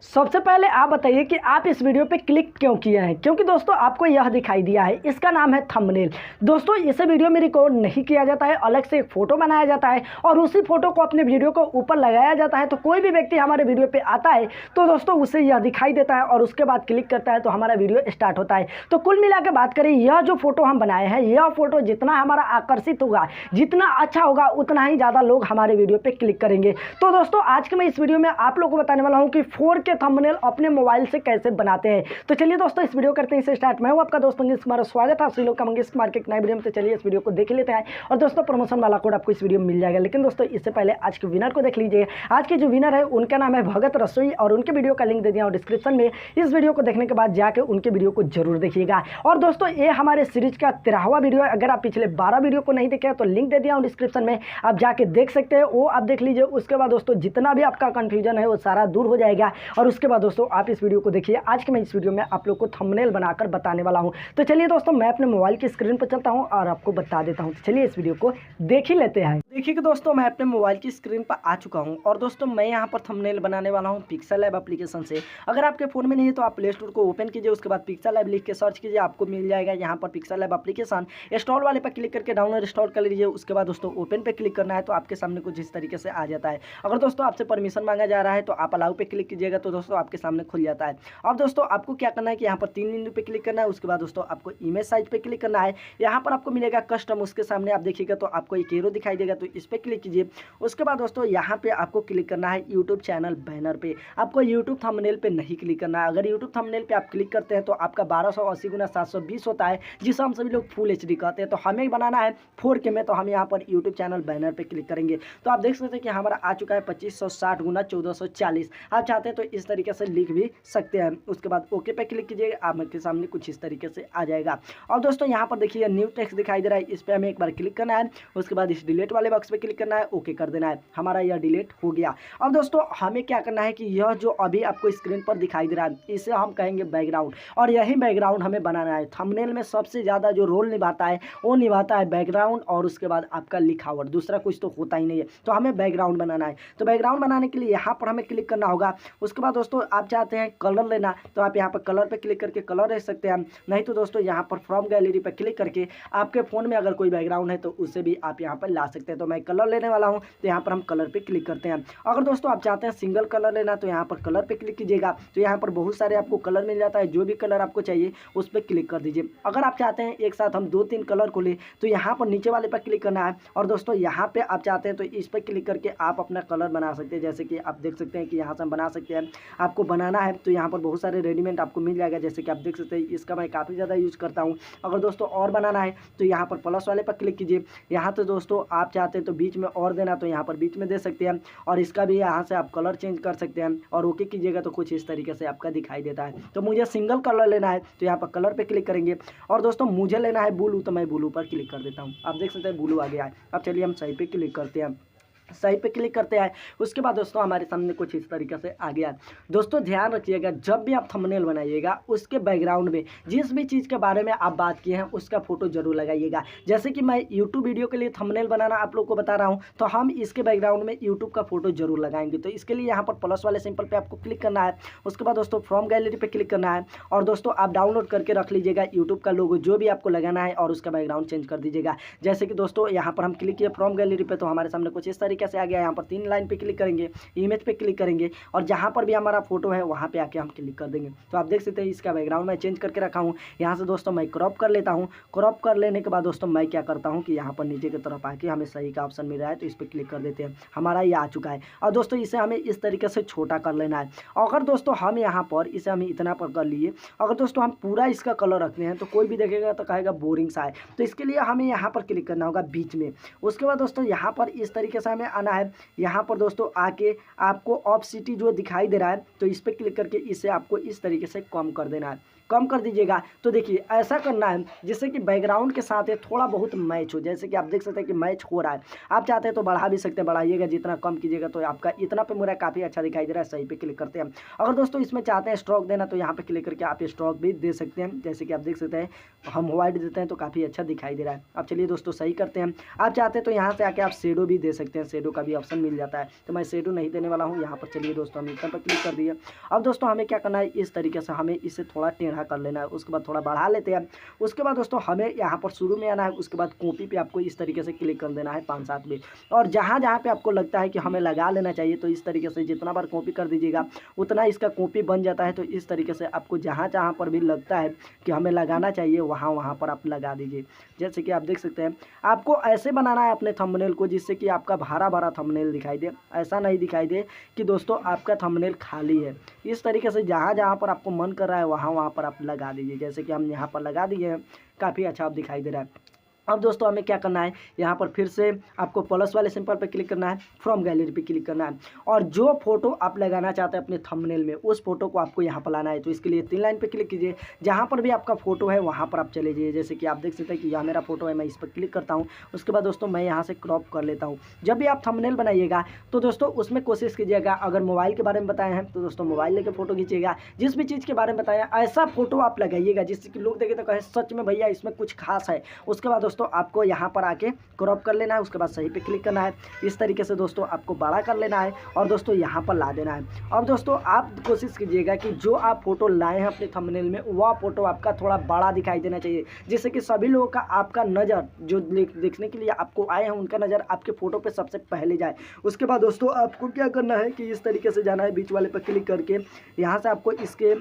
सबसे पहले आप बताइए कि आप इस वीडियो पे क्लिक क्यों किए हैं, क्योंकि दोस्तों आपको यह दिखाई दिया है, इसका नाम है थंबनेल। दोस्तों इसे वीडियो में रिकॉर्ड नहीं किया जाता है, अलग से एक फ़ोटो बनाया जाता है और उसी फोटो को अपने वीडियो को ऊपर लगाया जाता है। तो कोई भी व्यक्ति हमारे वीडियो पे आता है तो दोस्तों उसे यह दिखाई देता है और उसके बाद क्लिक करता है तो हमारा वीडियो स्टार्ट होता है। तो कुल मिला के बात करें, यह जो फोटो हम बनाए हैं, यह फोटो जितना हमारा आकर्षित होगा, जितना अच्छा होगा, उतना ही ज़्यादा लोग हमारे वीडियो पर क्लिक करेंगे। तो दोस्तों आज के मैं इस वीडियो में आप लोग को बताने वाला हूँ कि 4K थंबनेल अपने मोबाइल से कैसे बनाते हैं। तो चलिए दोस्तों इस वीडियो करते हैं इसे स्टार्ट। मैं हूं आपका दोस्त मंगेश कुमार, स्वागत है आप सभी लोग का मंगेश कुमार के एक नए वीडियो में। तो चलिए इस वीडियो को देख लेते हैं और दोस्तों प्रमोशन वाला कोड आपको इस वीडियो में मिल जाएगा। लेकिन दोस्तों इससे पहले आज के विनर को देख लीजिए। आज के जो विनर है उनका नाम है भगत रसोई और उनके वीडियो का लिंक दे दिया हूं डिस्क्रिप्शन में। इस वीडियो को देखने के बाद जाकर उनके वीडियो को जरूर देखिएगा। और दोस्तों ये हमारे सीरीज का 13वां वीडियो है। अगर आप पिछले 12 वीडियो को नहीं देखे तो लिंक दे दिया हूं डिस्क्रिप्शन में, आप जाके देख सकते हैं, वो आप देख लीजिए। उसके बाद दोस्तों जितना भी आपका कंफ्यूजन है वो सारा दूर हो जाएगा। और उसके बाद दोस्तों आप इस वीडियो को देखिए। आज के मैं इस वीडियो में आप लोग को थंबनेल बनाकर बताने वाला हूं। तो चलिए दोस्तों मैं अपने मोबाइल की स्क्रीन पर चलता हूं और आपको बता देता हूं। तो चलिए इस वीडियो को देख ही लेते हैं। देखिए कि दोस्तों मैं अपने मोबाइल की स्क्रीन पर आ चुका हूं और दोस्तों मैं यहां पर थंबनेल बनाने वाला हूं पिक्सल लैब एप्लीकेशन से। अगर आपके फ़ोन में नहीं है तो आप प्ले स्टोर को ओपन कीजिए, उसके बाद पिक्सल लैब लिख के सर्च कीजिए, आपको मिल जाएगा यहाँ पर पिक्सल लैब एप्लीकेशन। इंस्टॉल वाले पर क्लिक करके डाउनलोड इंस्टॉल कर लीजिए। उसके बाद दोस्तों ओपन पे क्लिक करना है तो आपके सामने कुछ इस तरीके से आ जाता है। अगर दोस्तों आपसे परमिशन मांगा जा रहा है तो आप अलाउ पे क्लिक कीजिएगा तो दोस्तों आपके सामने खुल जाता है। अब दोस्तों आपको क्या करना है कि यहाँ पर 3 बिंदु पे क्लिक करना है। उसके बाद दोस्तों आपको इमेज साइज पे क्लिक करना है। यहाँ पर आपको मिलेगा कस्टम, उसके सामने आप देखिएगा तो आपको एक एरो दिखाई देगा, तो इस पर क्लिक कीजिए। उसके बाद दोस्तों यहाँ पे आपको क्लिक करना है यूट्यूब चैनल बैनर पे। आपको यूट्यूब थंबनेल पे नहीं क्लिक करना है। अगर यूट्यूब थंबनेल पे आप क्लिक करते हैं तो आपका 1280 × 720 होता है, जिसे हम सभी लोग फुल HD कहते हैं। तो हमें बनाना है 4K में, तो हम यहाँ पर यूट्यूब चैनल बैनर पे क्लिक करेंगे। तो आप देख सकते हैं कि हमारा आ चुका है 2560 × 1440। आप चाहते हैं तो इस तरीके से लिख भी सकते हैं। उसके बाद ओके पे क्लिक कीजिएगा, आपके सामने कुछ इस तरीके से आ जाएगा। और दोस्तों यहाँ पर देखिए न्यू टेक्स्ट दिखाई दे रहा है, इस पर हमें एक बार क्लिक करना है। उसके बाद इस डिलीट वाले बॉक्स पे क्लिक करना है, ओके कर देना है। हमारा यह डिलीट हो गया। अब दोस्तों हमें क्या करना है कि यह जो अभी आपको स्क्रीन पर दिखाई दे रहा है इसे हम कहेंगे बैकग्राउंड, और यही बैकग्राउंड हमें बनाना है। थंबनेल में सबसे ज़्यादा जो रोल निभाता है वो निभाता है बैकग्राउंड, और उसके बाद आपका लिखावट, दूसरा कुछ तो होता ही नहीं है। तो हमें बैकग्राउंड बनाना है। तो बैकग्राउंड बनाने के लिए यहाँ पर हमें क्लिक करना होगा। उसके बाद दोस्तों आप चाहते हैं कलर लेना तो आप यहाँ पर कलर पे क्लिक करके कलर ले सकते हैं। नहीं तो दोस्तों यहाँ पर फ्रॉम गैलरी पे क्लिक करके आपके फ़ोन में अगर कोई बैकग्राउंड है तो उसे भी आप यहाँ पर ला सकते हैं। तो मैं कलर लेने वाला हूँ, तो यहाँ पर हम कलर पे क्लिक करते हैं। अगर दोस्तों आप चाहते हैं सिंगल कलर लेना तो यहाँ पर कलर पे क्लिक कीजिएगा। तो यहाँ पर बहुत सारे आपको कलर मिल जाता है, जो भी कलर आपको चाहिए उस पर क्लिक कर दीजिए। अगर आप चाहते हैं एक साथ हम 2-3 कलर को ले तो यहाँ पर नीचे वाले पर क्लिक करना है। और दोस्तों यहाँ पर आप चाहते हैं तो इस पर क्लिक करके आप अपना कलर बना सकते हैं। जैसे कि आप देख सकते हैं कि यहाँ से हम बना सकते हैं। आपको बनाना है तो यहाँ पर बहुत सारे रेडीमेड आपको मिल जाएगा, जैसे कि आप देख सकते हैं इसका मैं काफ़ी ज़्यादा यूज़ करता हूँ। अगर दोस्तों और बनाना है तो यहाँ पर प्लस वाले पर क्लिक कीजिए। यहाँ तो दोस्तों आप चाहते हैं तो बीच में और देना तो यहाँ पर बीच में दे सकते हैं, और इसका भी यहाँ से आप कलर चेंज कर सकते हैं। और ओके कीजिएगा तो कुछ इस तरीके से आपका दिखाई देता है। तो मुझे सिंगल कलर लेना है तो यहाँ पर कलर पर क्लिक करेंगे। और दोस्तों मुझे लेना है ब्लू, तो मैं ब्लू पर क्लिक कर देता हूँ। आप देख सकते हैं ब्लू आ गया है। अब चलिए हम सही पे क्लिक करते हैं, सही पे क्लिक करते हैं। उसके बाद दोस्तों हमारे सामने कुछ इस तरीके से आ गया। दोस्तों ध्यान रखिएगा, जब भी आप थंबनेल बनाइएगा उसके बैकग्राउंड में जिस भी चीज़ के बारे में आप बात किए हैं उसका फोटो जरूर लगाइएगा। जैसे कि मैं यूट्यूब वीडियो के लिए थंबनेल बनाना आप लोग को बता रहा हूं, तो हम इसके बैकग्राउंड में यूट्यूब का फोटो जरूर लगाएंगे। तो इसके लिए यहाँ पर प्लस वाले सिंपल पे आपको क्लिक करना है। उसके बाद दोस्तों फ्रॉम गैलरी पे क्लिक करना है, और दोस्तों आप डाउनलोड करके रख लीजिएगा यूट्यूब का लोगो जो भी आपको लगाना है, और उसका बैकग्राउंड चेंज कर दीजिएगा। जैसे कि दोस्तों यहाँ पर हम क्लिक किए फ्रॉम गैलरी पे, तो हमारे सामने कुछ इस तरीके से आ गया। यहाँ पर 3 लाइन पे क्लिक करेंगे, इमेज पे क्लिक करेंगे, और जहां पर भी हमारा फोटो है वहां पे आके हम क्लिक कर देंगे। तो आप देख सकते हैं इसका बैकग्राउंड मैं चेंज करके रखा हूं। यहां से दोस्तों मैं क्रॉप कर लेता हूं। क्रॉप कर लेने के बाद दोस्तों मैं क्या करता हूं कि यहां पर नीचे की तरफ आके हमें सही का ऑप्शन मिल रहा है तो इस पर क्लिक कर देते हैं। हमारा ये आ चुका है। और दोस्तों इसे हमें इस तरीके से छोटा कर लेना है। अगर दोस्तों हम यहाँ पर इसे हम इतना पर कर लिए, अगर दोस्तों हम पूरा इसका कलर रखते हैं तो कोई भी देखेगा तो कहेगा बोरिंग सा है। तो इसके लिए हमें यहाँ पर क्लिक करना होगा बीच में। उसके बाद दोस्तों यहाँ पर इस तरीके से हमें आना है। यहाँ पर दोस्तों आके आपको ऑफ सिटी जो दिखाई दे रहा है तो इस पर क्लिक करके इसे आपको इस तरीके से कम कर देना है। कम कर दीजिएगा। तो देखिए ऐसा करना है जिससे कि बैकग्राउंड के साथ ये थोड़ा बहुत मैच हो। जैसे कि आप देख सकते हैं कि मैच हो रहा है। आप चाहते हैं तो बढ़ा भी सकते हैं, बढ़ाइएगा जितना, कम कीजिएगा तो आपका इतना पे मेरा काफ़ी अच्छा दिखाई दे रहा है। सही पे क्लिक करते हैं। अगर दोस्तों इसमें चाहते हैं स्ट्रोक देना तो यहाँ पे क्लिक करके आप स्ट्रोक भी दे सकते हैं। जैसे कि आप देख सकते हैं हम वाइट देते हैं तो काफ़ी अच्छा दिखाई दे रहा है। अब चलिए दोस्तों सही करते हैं। आप चाहते हैं तो यहाँ से आके आप शेडो भी दे सकते हैं। शेडो का भी ऑप्शन मिल जाता है, तो मैं शेडो नहीं देने वाला हूँ यहाँ पर। चलिए दोस्तों हम इतना पर क्लिक कर दिए। अब दोस्तों हमें क्या करना है, इस तरीके से हमें इसे थोड़ा टेढ़ा कर लेना है, उसके बाद थोड़ा बढ़ा लेते हैं। उसके बाद दोस्तों हमें यहाँ पर शुरू में आना है, उसके बाद कॉपी पे आपको इस तरीके से क्लिक कर देना है 5-7 में, और जहाँ जहाँ पे आपको लगता है कि हमें लगा लेना चाहिए तो इस तरीके से जितना बार कॉपी कर दीजिएगा उतना इसका कॉपी बन जाता है। तो इस तरीके से आपको जहाँ जहाँ पर भी लगता है कि हमें लगाना चाहिए वहाँ वहाँ पर आप लगा दीजिए। जैसे कि आप देख सकते हैं, आपको ऐसे बनाना है अपने थंबनेल को जिससे कि आपका भरा भरा थंबनेल दिखाई दे, ऐसा नहीं दिखाई दे कि दोस्तों आपका थंबनेल खाली है। इस तरीके से जहाँ जहाँ पर आपको मन कर रहा है वहाँ वहाँ पर आप लगा दीजिए। जैसे कि हम यहाँ पर लगा दिए हैं, काफ़ी अच्छा आप दिखाई दे रहा है। अब दोस्तों हमें क्या करना है, यहाँ पर फिर से आपको प्लस वाले सिंपल पे क्लिक करना है, फ्रॉम गैलरी पे क्लिक करना है, और जो फोटो आप लगाना चाहते हैं अपने थंबनेल में उस फोटो को आपको यहाँ पर लाना है। तो इसके लिए 3 लाइन पे क्लिक कीजिए, जहाँ पर भी आपका फोटो है वहाँ पर आप चले जाइए। जैसे कि आप देख सकते हैं कि यह मेरा फोटो है, मैं इस पर क्लिक करता हूँ। उसके बाद दोस्तों मैं यहाँ से क्रॉप कर लेता हूँ। जब भी आप थंबनेल बनाइएगा तो दोस्तों उसमें कोशिश कीजिएगा, अगर मोबाइल के बारे में बताए हैं तो दोस्तों मोबाइल लेकर फोटो खींचिएगा, जिस भी चीज़ के बारे में बताया ऐसा फोटो आप लगाइएगा जिससे कि लोग देखें तो कहे सच में भैया इसमें कुछ खास है। उसके बाद दोस्तों आपको यहाँ पर आके क्रॉप कर लेना है, उसके बाद सही पे क्लिक करना है। इस तरीके से दोस्तों आपको बड़ा कर लेना है और दोस्तों यहाँ पर ला देना है। अब दोस्तों आप कोशिश कीजिएगा कि जो आप फोटो लाए हैं अपने थंबनेल में वह फोटो आपका थोड़ा बड़ा दिखाई देना चाहिए, जिससे कि सभी लोगों का आपका नज़र जो देखने के लिए आपको आए हैं उनका नज़र आपके फोटो पे सबसे पहले जाए। उसके बाद दोस्तों आपको क्या करना है कि इस तरीके से जाना है, बीच वाले पर क्लिक करके यहाँ से आपको इसके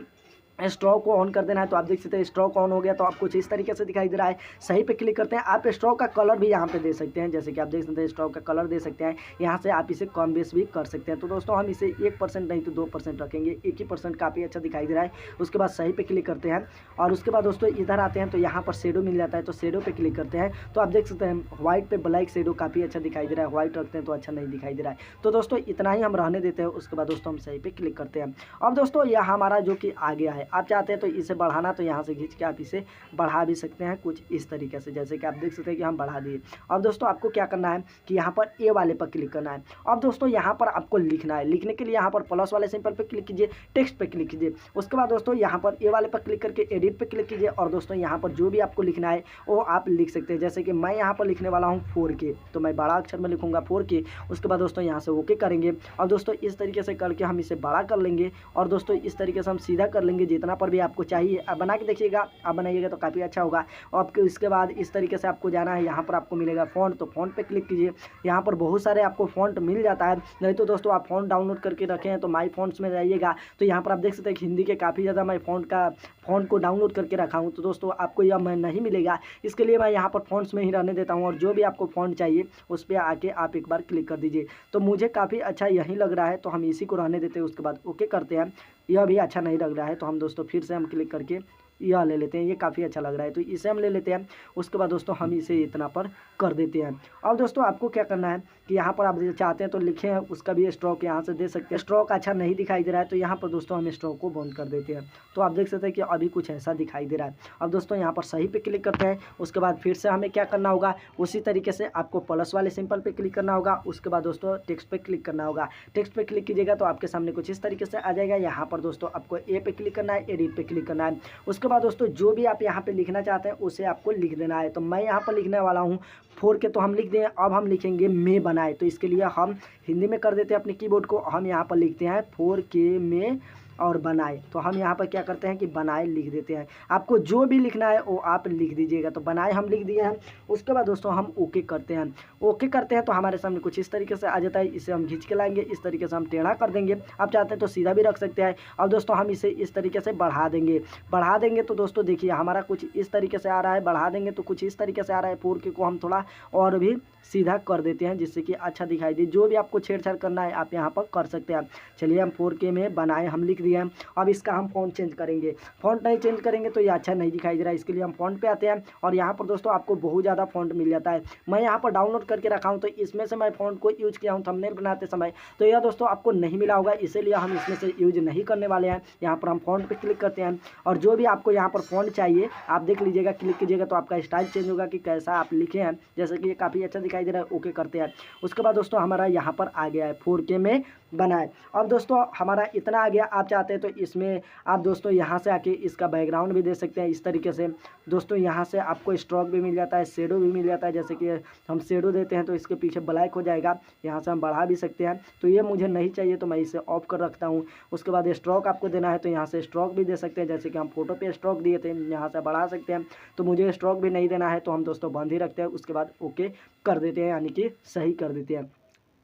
स्ट्रॉ को ऑन कर देना है। तो आप देख सकते हैं स्ट्रॉ ऑन हो गया, तो आपको इस तरीके से दिखाई दे रहा है। सही पे क्लिक करते हैं, आप स्ट्रॉ का कलर भी यहाँ पे दे सकते हैं। जैसे कि आप देख सकते हैं स्ट्रॉ का कलर दे सकते हैं, यहाँ से आप इसे कम बेस भी कर सकते हैं। तो दोस्तों हम इसे 1% नहीं तो 2% रखेंगे, 1% काफ़ी अच्छा दिखाई दे रहा है। उसके बाद सही पे क्लिक करते हैं और उसके बाद दोस्तों इधर आते हैं तो यहाँ पर शेडो मिल जाता है, तो शेडो पे क्लिक करते हैं। तो आप देख सकते हैं व्हाइट पे ब्लैक शेडो काफ़ी अच्छा दिखाई दे रहा है, व्हाइट रखते हैं तो अच्छा नहीं दिखाई दे रहा है। तो दोस्तों इतना ही हम रहने देते हैं। उसके बाद दोस्तों हम सही पे क्लिक करते हैं। अब दोस्तों यह हमारा जो कि आ गया है, आप चाहते हैं तो इसे बढ़ाना तो यहाँ से खींच के आप इसे बढ़ा भी सकते हैं कुछ इस तरीके से। जैसे कि आप देख सकते हैं कि हम बढ़ा दिए। अब दोस्तों आपको क्या करना है कि यहाँ पर ए वाले पर क्लिक करना है। अब दोस्तों यहाँ पर आपको लिखना है, लिखने के लिए यहाँ पर प्लस वाले सिंपल पे क्लिक कीजिए, टेक्स्ट पे क्लिक कीजिए। उसके बाद दोस्तों यहाँ पर ए वाले पर क्लिक करके एडिट पे क्लिक कीजिए और दोस्तों यहाँ पर जो भी आपको लिखना है वो आप लिख सकते हैं। जैसे कि मैं यहाँ पर लिखने वाला हूँ 4K, तो मैं बड़ा अक्षर में लिखूंगा 4K। उसके बाद दोस्तों यहाँ से ओके करेंगे और दोस्तों इस तरीके से करके हम इसे बड़ा कर लेंगे और दोस्तों इस तरीके से हम सीधा कर लेंगे जितना पर भी आपको चाहिए। अब बना के देखिएगा, आप बनाइएगा तो काफ़ी अच्छा होगा। और आपके इसके बाद इस तरीके से आपको जाना है, यहाँ पर आपको मिलेगा फ़ॉन्ट, तो फ़ॉन्ट पे क्लिक कीजिए। यहाँ पर बहुत सारे आपको फ़ॉन्ट मिल जाता है, नहीं तो दोस्तों आप फ़ॉन्ट डाउनलोड करके रखें हैं तो माई फ़ॉन्ट्स में जाइएगा, तो यहाँ पर आप देख सकते हैं कि हिंदी के काफ़ी ज़्यादा मैं फ़ॉन्ट को डाउनलोड करके रखा हूँ। तो दोस्तों आपको यह मैं नहीं मिलेगा, इसके लिए मैं यहाँ पर फ़ॉन्ट्स में ही रहने देता हूँ और जो भी आपको फ़ॉन्ट चाहिए उस पर आके आप एक बार क्लिक कर दीजिए। तो मुझे काफ़ी अच्छा यही लग रहा है तो हम इसी को रहने देते हैं। उसके बाद ओके करते हैं। यह भी अच्छा नहीं लग रहा है तो हम दोस्तों फिर से हम क्लिक करके यह ले लेते हैं, ये काफ़ी अच्छा लग रहा है तो इसे हम ले लेते हैं। उसके बाद दोस्तों हम इसे इतना पर कर देते हैं। अब दोस्तों आपको क्या करना है कि यहाँ पर आप चाहते हैं तो लिखे हैं उसका भी स्ट्रोक यहाँ से दे सकते हैं। स्ट्रोक अच्छा नहीं दिखाई दे रहा है तो यहाँ पर दोस्तों हम स्ट्रोक को बंद कर देते हैं। तो आप देख सकते हैं कि अभी कुछ ऐसा दिखाई दे रहा है। अब दोस्तों यहाँ पर सही पे क्लिक करते हैं। उसके बाद फिर से हमें क्या करना होगा, उसी तरीके से आपको प्लस वाले सिंपल पे क्लिक करना होगा। उसके बाद दोस्तों टेक्स्ट पे क्लिक करना होगा। टेक्स्ट पे क्लिक कीजिएगा तो आपके सामने कुछ इस तरीके से आ जाएगा। यहाँ पर दोस्तों आपको ए पे क्लिक करना है, एडिट पे क्लिक करना है। उसके बाद दोस्तों जो भी आप यहाँ पे लिखना चाहते हैं उसे आपको लिख देना है। तो मैं यहाँ पर लिखने वाला हूँ 4K, तो हम लिख दें। अब हम लिखेंगे में बनाए, तो इसके लिए हम हिंदी में कर देते हैं अपने कीबोर्ड को। हम यहाँ पर लिखते हैं 4K में और बनाए, तो हम यहाँ पर क्या करते हैं कि बनाए लिख देते हैं। आपको जो भी लिखना है वो आप लिख दीजिएगा। तो बनाए हम लिख दिए हैं। उसके बाद दोस्तों हम ओके करते हैं। ओके करते हैं तो हमारे सामने कुछ इस तरीके से आ जाता है। इसे हम खींच के लाएंगे, इस तरीके से हम टेढ़ा कर देंगे। आप चाहते हैं तो सीधा भी रख सकते हैं। अब दोस्तों हम इसे इस तरीके से बढ़ा देंगे तो दोस्तों देखिए हमारा कुछ इस तरीके से आ रहा है। बढ़ा देंगे तो कुछ इस तरीके से आ रहा है। 4K को हम थोड़ा और भी सीधा कर देते हैं जिससे कि अच्छा दिखाई दे। जो भी आपको छेड़छाड़ करना है आप यहाँ पर कर सकते हैं। चलिए हम 4K में बनाए हम लिख दिए हैं। अब इसका हम फ़ॉन्ट चेंज करेंगे। फ़ॉन्ट नहीं चेंज करेंगे तो ये अच्छा नहीं दिखाई दे रहा है। इसके लिए हम फ़ॉन्ट पे आते हैं और यहाँ पर दोस्तों आपको बहुत ज़्यादा फ़ॉन्ट मिल जाता है। मैं यहाँ पर डाउनलोड करके रखा हूँ तो इसमें से मैं फ़ॉन्ट को यूज़ किया हूँ थंबनेल बनाते समय, तो यह दोस्तों आपको नहीं मिला होगा, इसीलिए हम इसमें से यूज़ नहीं करने वाले हैं। यहाँ पर हम फ़ॉन्ट पे क्लिक करते हैं और जो भी आपको यहाँ पर फ़ॉन्ट चाहिए आप देख लीजिएगा, क्लिक कीजिएगा तो आपका स्टाइल चेंज होगा कि कैसा आप लिखे हैं। जैसे कि ये काफ़ी अच्छा दिखाई दे रहा है। ओके करते हैं। उसके बाद दोस्तों हमारा यहाँ पर आ गया है 4K में बनाए। अब दोस्तों हमारा इतना आ गया। आप चाहते हैं तो इसमें आप दोस्तों यहाँ से आके इसका बैकग्राउंड भी दे सकते हैं इस तरीके से। दोस्तों यहाँ से आपको स्ट्रोक भी मिल जाता है, शेडो भी मिल जाता है। जैसे कि हम शेडो देते हैं तो इसके पीछे ब्लैक हो जाएगा, यहाँ से हम बढ़ा भी सकते हैं। तो ये मुझे नहीं चाहिए तो मैं इसे ऑफ कर रखता हूँ। उसके बाद स्ट्रोक आपको देना है तो यहाँ से स्ट्रोक भी दे सकते हैं, जैसे कि हम फोटो पे स्ट्रोक दिए थे, यहाँ से बढ़ा सकते हैं। तो मुझे स्ट्रोक भी नहीं देना है तो हम दोस्तों बंद ही रखते हैं। उसके बाद ओके कर देते हैं, यानी कि सही कर देते हैं।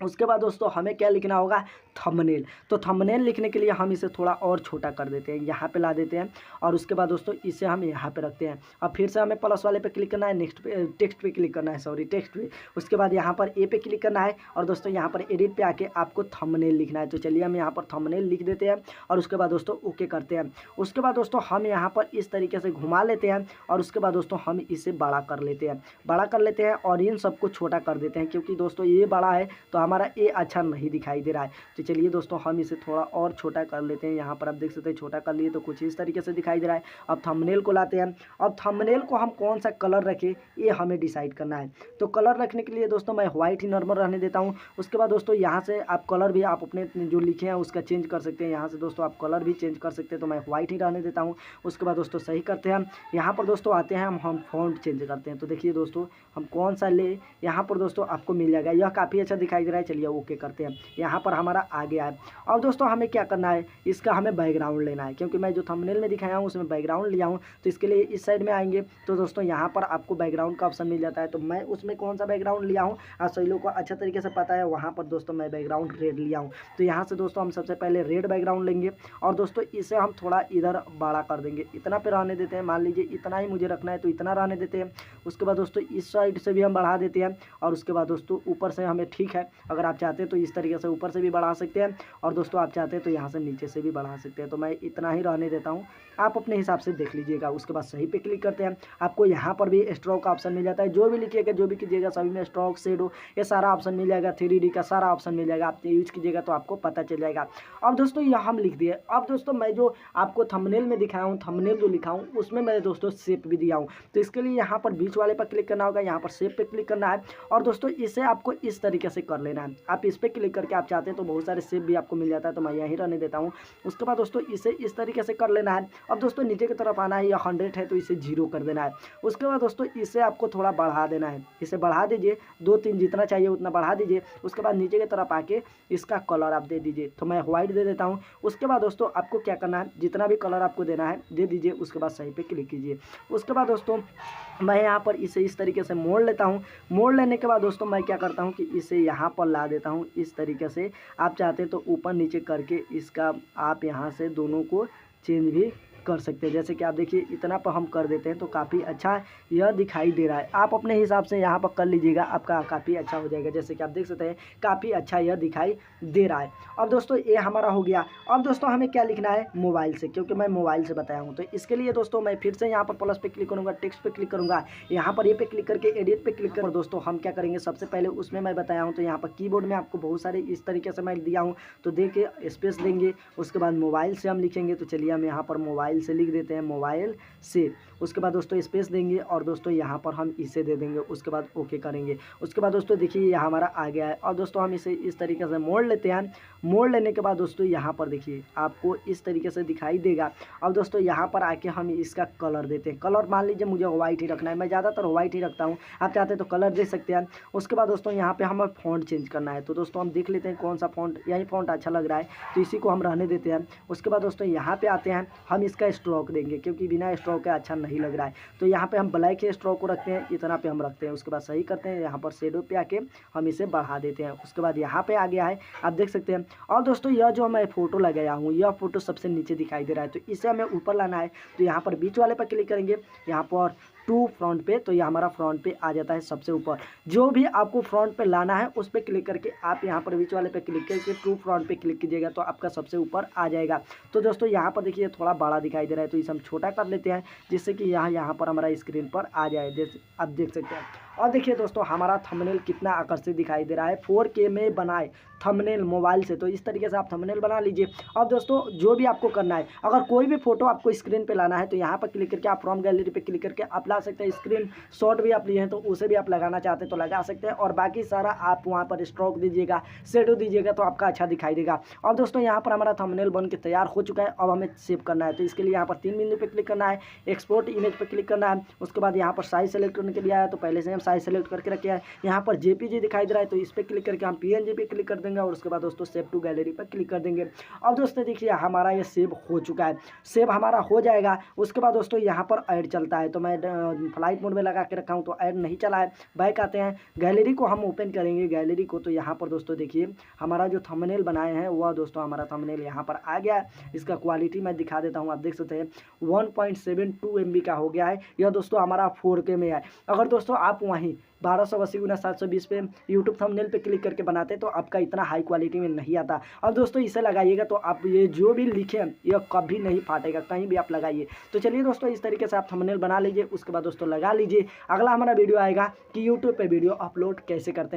उसके बाद दोस्तों हमें क्या लिखना होगा, थंबनेल। तो थंबनेल लिखने के लिए हम इसे थोड़ा और छोटा कर देते हैं, यहाँ पे ला देते हैं। और उसके बाद दोस्तों इसे हम यहाँ पे रखते हैं। अब फिर से हमें प्लस वाले पे क्लिक करना है, नेक्स्ट पे टेक्स्ट पे क्लिक करना है, सॉरी टेक्स्ट पे। उसके बाद यहाँ पर ए पे क्लिक करना है और दोस्तों यहाँ पर एडिट पे आके आपको थंबनेल लिखना है। तो चलिए हम यहाँ पर थंबनेल लिख देते हैं और उसके बाद दोस्तों ओके करते हैं। उसके बाद दोस्तों हम यहाँ पर इस तरीके से घुमा लेते हैं और उसके बाद दोस्तों हम इसे बड़ा कर लेते हैं, और इन सबको छोटा कर देते हैं, क्योंकि दोस्तों ये बड़ा है तो हमारा ए अच्छा नहीं दिखाई दे रहा है। तो चलिए दोस्तों हम इसे थोड़ा और छोटा कर लेते हैं। यहाँ पर आप देख सकते हैं छोटा कर लिए तो कुछ इस तरीके से दिखाई दे रहा है। अब थंबनेल को लाते हैं। अब थंबनेल को हम कौन सा कलर रखें ये हमें डिसाइड करना है। तो कलर रखने के लिए दोस्तों मैं व्हाइट ही नॉर्मल रहने देता हूँ। उसके बाद दोस्तों यहाँ से आप कलर भी आप अपने जो लिखे हैं उसका चेंज कर सकते हैं। यहाँ से दोस्तों आप कलर भी चेंज कर सकते हैं, तो मैं व्हाइट ही रहने देता हूँ। उसके बाद दोस्तों सही करते हैं। यहाँ पर दोस्तों आते हैं हम फॉन्ट चेंज करते हैं। तो देखिए दोस्तों हम कौन सा ले, यहाँ पर दोस्तों आपको मिल जाएगा, यह काफ़ी अच्छा दिखाई दे रहा है। चलिए ओके करते हैं। यहाँ पर हमारा आ गया है। अब दोस्तों हमें क्या करना है, इसका हमें बैकग्राउंड लेना है, क्योंकि मैं जो थंबनेल में दिखाया हूँ उसमें बैकग्राउंड लिया हूँ। तो इसके लिए इस साइड में आएंगे तो दोस्तों यहाँ पर आपको बैकग्राउंड का ऑप्शन मिल जाता है। तो मैं उसमें कौन सा बैकग्राउंड लिया हूँ आप सभी लोगों को अच्छा तरीके से पता है। वहाँ पर दोस्तों मैं बैकग्राउंड रेड लिया हूँ। तो यहाँ से दोस्तों हम सबसे पहले रेड बैकग्राउंड लेंगे और दोस्तों इसे हम थोड़ा इधर बड़ा कर देंगे, इतना पे रहने देते हैं। मान लीजिए इतना ही मुझे रखना है तो इतना रहने देते हैं। उसके बाद दोस्तों इस साइड से भी हम बढ़ा देते हैं और उसके बाद दोस्तों ऊपर से हमें ठीक है, अगर आप चाहते हैं तो इस तरीके से ऊपर से भी बढ़ा सकते हैं और दोस्तों आप चाहते हैं तो यहाँ से नीचे से भी बढ़ा सकते हैं। तो मैं इतना ही रहने देता हूँ, आप अपने हिसाब से देख लीजिएगा। उसके बाद सही पे क्लिक करते हैं। आपको यहाँ पर भी स्ट्रोक का ऑप्शन मिल जाता है, जो भी लिखिएगा जो भी कीजिएगा सभी में स्ट्रोक शेडो ये सारा ऑप्शन मिल जाएगा, 3D का सारा ऑप्शन मिल जाएगा। आप यूज कीजिएगा तो आपको पता चल जाएगा। अब दोस्तों यह हम लिख दिए। अब दोस्तों मैं जो आपको थंबनेल में दिखाया हूँ, थंबनेल जो लिखा हूँ उसमें मैं दोस्तों शेप भी दिया हूँ। तो इसके लिए यहाँ पर बीच वाले पर क्लिक करना होगा, यहाँ पर शेप पे क्लिक करना है और दोस्तों इसे आपको इस तरीके से कर लेना है। आप इस पर क्लिक करके आप चाहते हैं तो बहुत सारे शेप भी आपको मिल जाता है, तो मैं यहीं रहने देता हूँ। उसके बाद दोस्तों इसे इस तरीके से कर लेना है। अब दोस्तों नीचे की तरफ आना है, या 100 है तो इसे 0 कर देना है। उसके बाद दोस्तों इसे आपको थोड़ा बढ़ा देना है, इसे बढ़ा दीजिए 2-3 जितना चाहिए उतना बढ़ा दीजिए। उसके बाद नीचे की तरफ आके इसका कलर आप दे दीजिए, तो मैं व्हाइट दे देता हूँ। उसके बाद दोस्तों आपको क्या करना है, जितना भी कलर आपको देना है दे दीजिए। उसके बाद सही पे क्लिक कीजिए। उसके बाद दोस्तों मैं यहाँ पर इसे इस तरीके से मोड़ लेता हूँ। मोड़ लेने के बाद दोस्तों मैं क्या करता हूँ कि इसे यहाँ पर ला देता हूँ इस तरीके से। आप चाहते हैं तो ऊपर नीचे करके इसका आप यहाँ से दोनों को चेंज भी कर सकते हैं। जैसे कि आप देखिए इतना पर हम कर देते हैं तो काफ़ी अच्छा यह दिखाई दे रहा है। आप अपने हिसाब से यहाँ पर कर लीजिएगा, आपका काफ़ी अच्छा हो जाएगा। जैसे कि आप देख सकते हैं काफ़ी अच्छा यह दिखाई दे रहा है। अब दोस्तों ये हमारा हो गया। अब दोस्तों हमें क्या लिखना है, मोबाइल से, क्योंकि मैं मोबाइल से बताया हूँ। तो इसके लिए दोस्तों मैं फिर से यहाँ पर प्लस पे क्लिक करूँगा, टेक्स्ट पे क्लिक करूँगा, यहाँ पर ये पे क्लिक करके एडिट पे क्लिक कर। दोस्तों हम क्या करेंगे, सबसे पहले उसमें मैं बताया हूँ तो यहाँ पर कीबोर्ड में आपको बहुत सारे इस तरीके से मैं दिया हूँ, तो देखिए स्पेस देंगे। उसके बाद मोबाइल से हम लिखेंगे, तो चलिए हम यहाँ पर मोबाइल से लिख देते हैं, मोबाइल से। उसके बाद दोस्तों स्पेस देंगे और दोस्तों यहाँ पर हम इसे दे देंगे। उसके बाद ओके करेंगे। उसके बाद दोस्तों देखिए ये हमारा आ गया है। और दोस्तों हम इसे इस तरीके से मोड़ लेते हैं। मोड़ लेने के बाद दोस्तों यहाँ पर देखिए आपको इस तरीके से दिखाई देगा। अब दोस्तों यहाँ पर आके हम इसका कलर देते हैं। कलर मान लीजिए मुझे व्हाइट ही रखना है, मैं ज़्यादातर व्हाइट ही रखता हूँ, आप चाहते हैं तो कलर दे सकते हैं। उसके बाद दोस्तों यहाँ पर हमें फ़ॉन्ट चेंज करना है, तो दोस्तों हम देख लेते हैं कौन सा फ़ॉन्ट, यही फ़ॉन्ट अच्छा लग रहा है तो इसी को हम रहने देते हैं। उसके बाद दोस्तों यहाँ पर आते हैं, हम इसका स्ट्रोक देंगे, क्योंकि बिना स्ट्रोक के अच्छा नहीं लग रहा है। तो यहाँ पे हम ब्लैक के स्ट्रोक को रखते हैं, इतना पे हम रखते हैं। उसके बाद सही करते हैं, यहाँ पर शेडो पे आके हम इसे बढ़ा देते हैं। उसके बाद यहाँ पे आ गया है, आप देख सकते हैं। और दोस्तों यह जो मैं फ़ोटो लगाया हूँ यह फ़ोटो सबसे नीचे दिखाई दे रहा है, तो इसे हमें ऊपर लाना है। तो यहाँ पर बीच वाले पर क्लिक करेंगे, यहाँ पर टू फ्रंट पे, तो ये हमारा फ्रंट पे आ जाता है सबसे ऊपर। जो भी आपको फ्रंट पे लाना है उस पर क्लिक करके आप यहाँ पर बीच वाले पे क्लिक करके टू फ्रंट पे क्लिक कीजिएगा तो आपका सबसे ऊपर आ जाएगा। तो दोस्तों यहाँ पर देखिए थोड़ा बड़ा दिखाई दे रहा है, तो इसे हम छोटा कर लेते हैं जिससे कि यहाँ पर हमारा स्क्रीन पर आ जाए, जैसे आप देख सकते हैं। और देखिए दोस्तों हमारा थंबनेल कितना आकर्षित दिखाई दे रहा है, 4K में बनाए थंबनेल मोबाइल से। तो इस तरीके से आप थंबनेल बना लीजिए। अब दोस्तों जो भी आपको करना है, अगर कोई भी फोटो आपको स्क्रीन पे लाना है तो यहाँ पर क्लिक करके आप फ्रॉम गैलरी पे क्लिक करके आप ला सकते हैं। स्क्रीन शॉट भी आप लिए हैं तो उसे भी आप लगाना चाहते हैं तो लगा सकते हैं। और बाकी सारा आप वहाँ पर स्ट्रोक दीजिएगा, शेडो दीजिएगा तो आपका अच्छा दिखाई देगा। अब दोस्तों यहाँ पर हमारा थंबनेल बन के तैयार हो चुका है। अब हमें सेव करना है तो इसके लिए यहाँ पर 3 बिंदु पे क्लिक करना है, एक्सपोर्ट इमेज पे क्लिक करना है। उसके बाद यहाँ पर साइज सेलेक्ट करने के लिए आया तो पहले से हम साइज सेलेक्ट करके रखे हैं। यहाँ पर जेपीजी दिखाई दे रहा है तो इस पर क्लिक करके हम पीएनजी पे क्लिक कर देंगे और उसके बाद दोस्तों सेव टू गैलरी पर क्लिक कर देंगे। अब दोस्तों देखिए हमारा ये सेव हो चुका है। सेव हमारा हो जाएगा उसके बाद दोस्तों यहाँ पर ऐड चलता है तो मैं फ्लाइट मोड में लगा के रखा हूँ तो ऐड नहीं चला है। बैक आते हैं, गैलरी को हम ओपन करेंगे गैलरी को। तो यहाँ पर दोस्तों देखिए हमारा जो थंबनेल बनाए हैं वह दोस्तों हमारा थंबनेल यहाँ पर आ गया। इसका क्वालिटी मैं दिखा देता हूँ, आप देख सकते हैं 1.72 MB का हो गया है। यह दोस्तों हमारा 4K में है। अगर दोस्तों आप वहीं 1280x720 पे यूट्यूब थंबनेल पे क्लिक करके बनाते तो आपका इतना हाई क्वालिटी में नहीं आता। अब दोस्तों इसे लगाइएगा तो आप ये जो भी लिखें यह कभी नहीं फाटेगा, कहीं भी आप लगाइए। तो चलिए दोस्तों इस तरीके से आप थंबनेल बना लीजिए, उसके बाद दोस्तों लगा लीजिए। अगला हमारा वीडियो आएगा कि यूट्यूब पे वीडियो अपलोड कैसे करते हैं।